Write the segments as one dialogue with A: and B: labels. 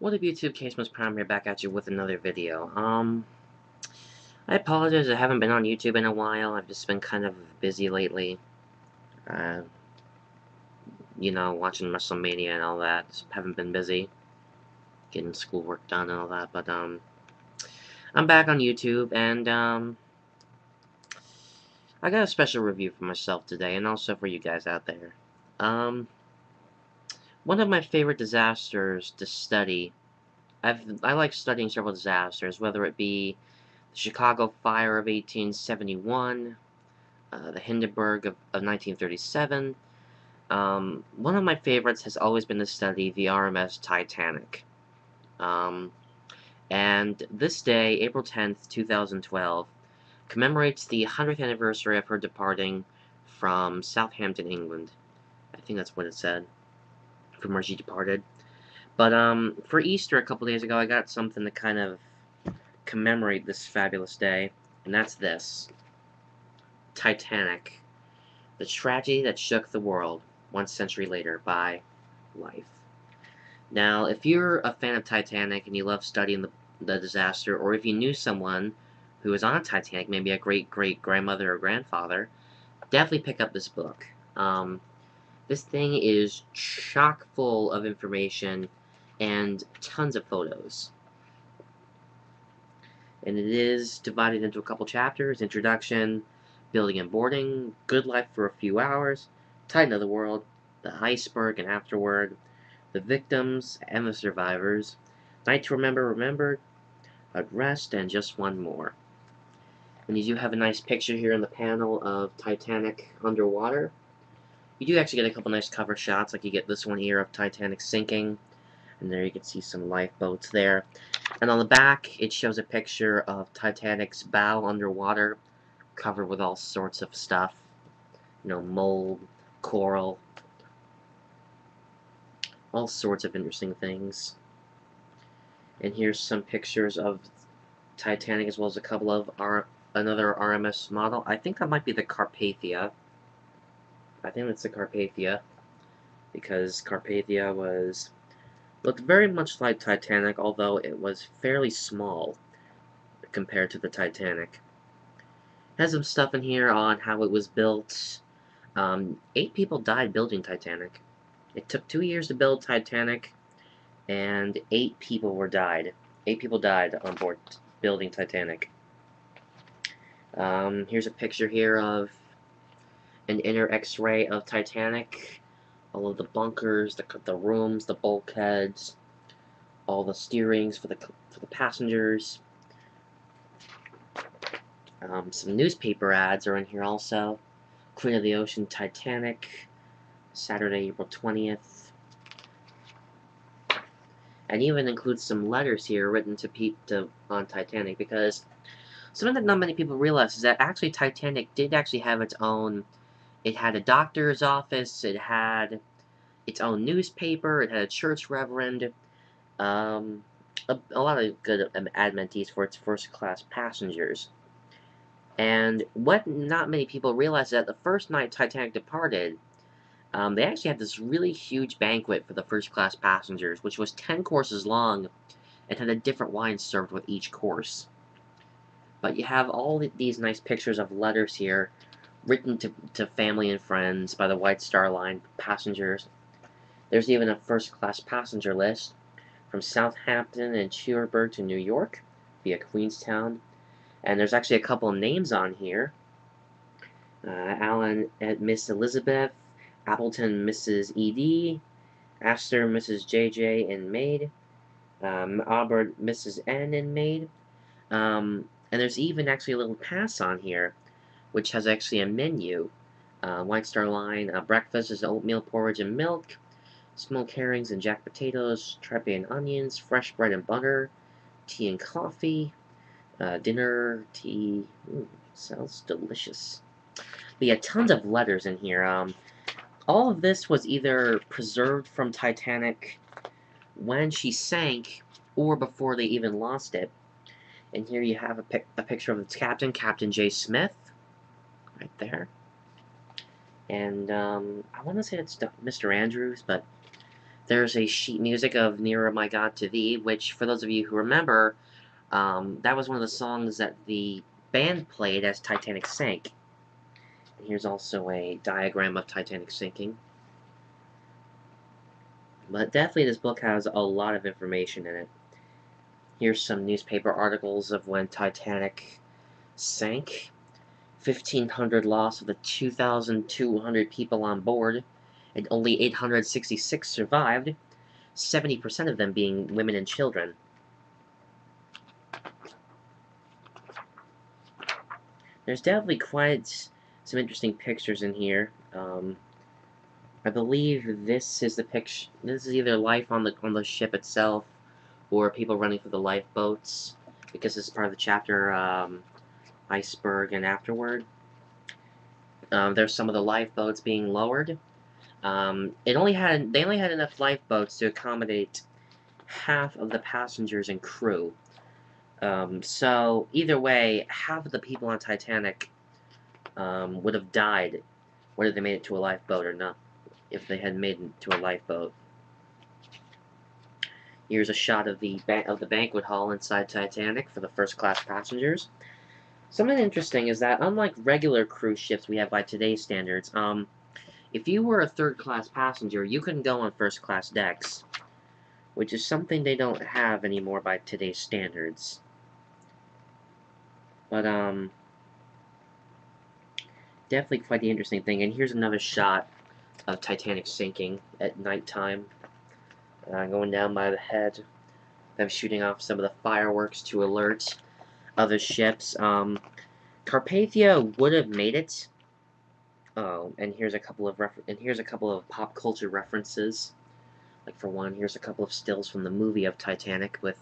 A: What up, YouTube? Case Most Prime here, back at you with another video. I apologize, I haven't been on YouTube in a while. I've just been kind of busy lately. Uh, watching WrestleMania and all that. Just haven't been busy. Getting schoolwork done and all that, but, I'm back on YouTube, and, I got a special review for myself today, and also for you guys out there. One of my favorite disasters to study. I like studying several disasters, whether it be the Chicago Fire of 1871, the Hindenburg of 1937. One of my favorites has always been to study the RMS Titanic. And this day, April 10th, 2012, commemorates the 100th anniversary of her departing from Southampton, England. I think that's what it said, from where she departed. But, for Easter a couple days ago, I got something to kind of commemorate this fabulous day, and that's this. Titanic. The tragedy that shook the world 1 century later by Life. Now, if you're a fan of Titanic and you love studying the disaster, or if you knew someone who was on a Titanic, maybe a great-great-grandmother or grandfather, definitely pick up this book. This thing is chock full of information and tons of photos. And it is divided into a couple chapters: introduction, building and boarding, good life for a few hours, Titan of the world, the iceberg and afterward, the victims and the survivors, night to remember remembered, at rest, and just one more. And you do have a nice picture here in the panel of Titanic underwater. You do actually get a couple nice cover shots, like you get this one here of Titanic sinking, and there you can see some lifeboats there. And on the back, it shows a picture of Titanic's bow underwater, covered with all sorts of stuff. Mold, coral, all sorts of interesting things. And here's some pictures of Titanic, as well as a couple of another RMS model. I think that might be the Carpathia. I think it's the Carpathia, because Carpathia looked very much like Titanic, although it was fairly small compared to the Titanic. It has some stuff in here on how it was built. 8 people died building Titanic. It took 2 years to build Titanic, and 8 people died. 8 people died on board building Titanic. Here's a picture here of an inner X-ray of Titanic. All of the bunkers, the rooms, the bulkheads, all the steerings for the passengers. Some newspaper ads are in here also. Queen of the Ocean Titanic, Saturday, April 20th. And even includes some letters here written on Titanic, because something that not many people realize is that actually Titanic did actually have its own. It had a doctor's office, it had its own newspaper, it had a church reverend, a lot of good amenities for its first-class passengers. And what not many people realize is that the first night Titanic departed, they actually had this really huge banquet for the first-class passengers, which was 10 courses long, and had a different wine served with each course. But you have all these nice pictures of letters here, written to family and friends by the White Star Line passengers. There's even a first-class passenger list from Southampton and Cherbourg to New York via Queenstown. And there's actually a couple of names on here. Alan at Miss Elizabeth, Appleton Mrs. E.D., Astor Mrs. J.J. and maid, Albert Mrs. N. and maid. And there's even actually a little pass on here, which has actually a menu. White Star Line, breakfast is oatmeal porridge and milk, smoked herrings and jack potatoes, tripe and onions, fresh bread and butter, tea and coffee, dinner, tea. Sounds delicious. But yeah, tons of letters in here. All of this was either preserved from Titanic when she sank, or before they even lost it. And here you have a picture of its captain, Captain J. Smith, right there. And I want to say it's Mr. Andrews, but There's a sheet music of Nearer My God to Thee, which, for those of you who remember, that was one of the songs that the band played as Titanic sank. And here's also a diagram of Titanic sinking. But definitely this book has a lot of information in it. Here's some newspaper articles of when Titanic sank. 1,500 loss of the 2,200 people on board, and only 866 survived, 70% of them being women and children. There's definitely quite some interesting pictures in here. I believe this is the picture. This is either life on the ship itself, or people running for the lifeboats, because this is part of the chapter Iceberg and Afterward. There's some of the lifeboats being lowered. They only had enough lifeboats to accommodate half of the passengers and crew. So either way, half of the people on Titanic would have died, whether they made it to a lifeboat or not, if they had made it to a lifeboat. Here's a shot of the banquet hall inside Titanic for the first-class passengers. Something interesting is that, unlike regular cruise ships we have by today's standards, if you were a third-class passenger, you couldn't go on first-class decks, which is something they don't have anymore by today's standards. But, definitely quite the interesting thing. And here's another shot of Titanic sinking at nighttime. Going down by the head. Them shooting off some of the fireworks to alert other ships. Carpathia would have made it. Oh, and here's a couple of pop culture references. Like, for one, here's a couple of stills from the movie of Titanic with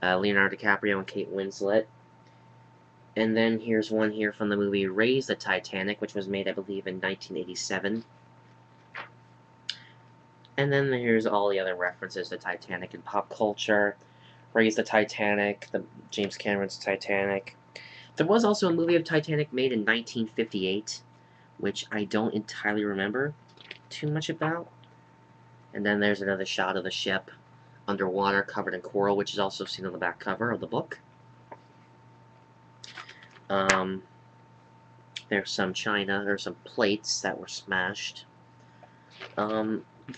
A: Leonardo DiCaprio and Kate Winslet. And then here's one here from the movie Raise the Titanic, which was made, I believe, in 1987. And then here's all the other references to Titanic and pop culture. Raise the Titanic, James Cameron's Titanic. There was also a movie of Titanic made in 1958, which I don't entirely remember too much about. And then there's another shot of the ship underwater, covered in coral, which is also seen on the back cover of the book. There's some china, there's some plates that were smashed.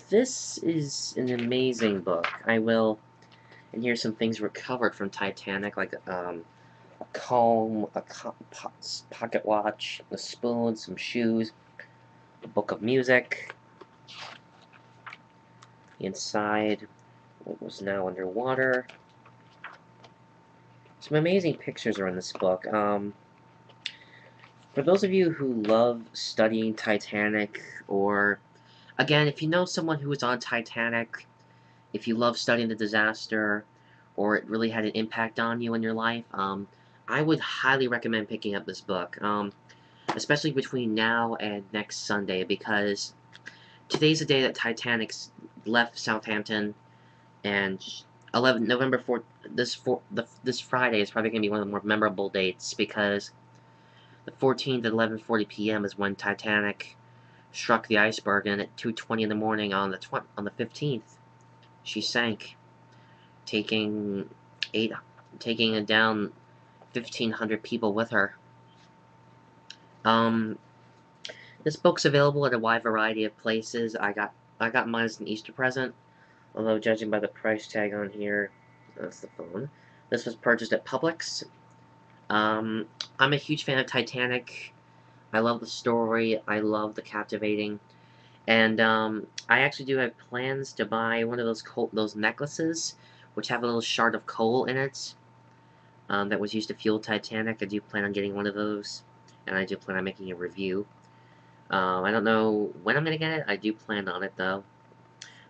A: This is an amazing book. And here's some things recovered from Titanic, like a comb, a pocket watch, a spoon, some shoes, a book of music. Inside, what was now underwater. Some amazing pictures are in this book. For those of you who love studying Titanic, or, again, if you know someone who was on Titanic, if you love studying the disaster, or it really had an impact on you in your life, I would highly recommend picking up this book, especially between now and next Sunday, because today's the day that Titanic left Southampton, and November 4th, this Friday is probably going to be one of the more memorable dates, because the 14th at 11:40 p.m. is when Titanic struck the iceberg, and at 2:20 in the morning on the 15th, she sank, taking it down 1,500 people with her. This book's available at a wide variety of places. I got mine as an Easter present, although judging by the price tag on here, that's the phone. This was purchased at Publix. I'm a huge fan of Titanic. I love the story. I love the captivating. And I actually do have plans to buy one of those necklaces, which have a little shard of coal in it, that was used to fuel Titanic. I do plan on getting one of those, and I do plan on making a review. I don't know when I'm going to get it. I do plan on it, though.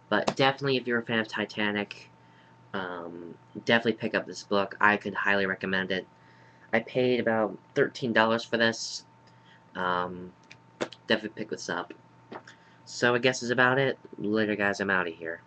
A: But definitely, if you're a fan of Titanic, definitely pick up this book. I could highly recommend it. I paid about $13 for this. Definitely pick this up. So I guess that's about it. Later, guys. I'm out of here.